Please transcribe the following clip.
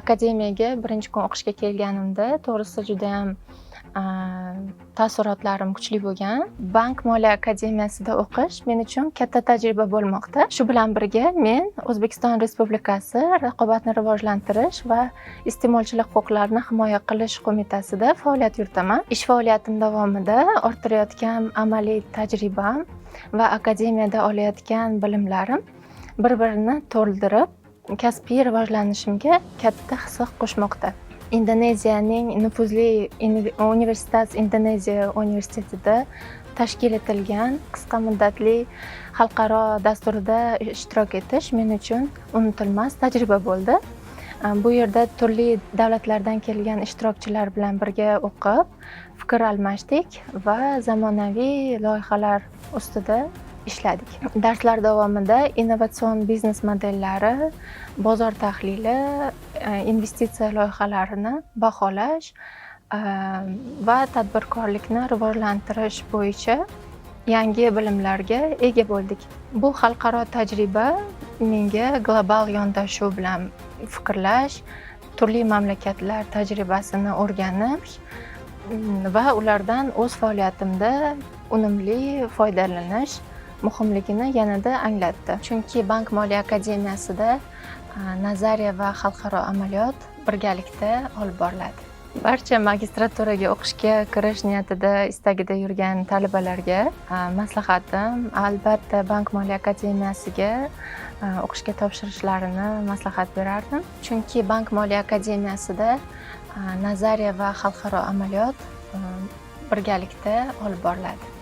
Akademiyaga birinchi kun o'qishga kelganimda to'g'risi judayam taassurotlarim kuchli bo'lgan. Bank moliya akademiyasida o'qish men uchun katta tajriba bo'lmoqda. Shu bilan birga men O'zbekiston Respublikasi Raqobatni rivojlantirish va iste'molchilar huquqlarini himoya qilish qo'mitasida faoliyat yuritaman. Ish faoliyatim davomida orttirayotgan amaliy tajribam va akademiyada olayotgan bilimlarim bir-birini to'ldirib, kasbiy rivojlanishimga katta hissa qo'shmoqda. Indoneziyaning nufuzli universitet Indoneziya universitetida tashkil etilgan qisqa muddatli xalqaro dasturda ishtirok etish men uchun unutilmas tajriba bo'ldi. Bu yerda turli davlatlardan kelgan ishtirokchilar bilan birga o'qib, fikr almashdik va zamonaviy loyihalar ustida ishladik. Darslar davomida innovatsion biznes modellari, bozor tahlili, investitsiya loyihalarini baholash va tadbirkorlikni rivojlantirish bo'yicha yangi bilimlarga ega bo'ldik. Bu xalqaro tajriba menga global yondashuv bilan fikrlash, turli mamlakatlar tajribasini o'rganish va ulardan o'z faoliyatimda unumli foydalanish muhimligini yanada anglatdi. Chunki Bank moliya akademiyasida nazariya va xalqaro amaliyot birgalikda olib boriladi. Barcha magistraturaga o'qishga kirish niyatida, istagida yurgan talabalarga maslahatim, albatta Bank moliya akademiyasiga o'qishga topshirishlarini maslahat berardim. Chunki Bank moliya akademiyasida nazariya va xalqaro amaliyot birgalikda olib boriladi.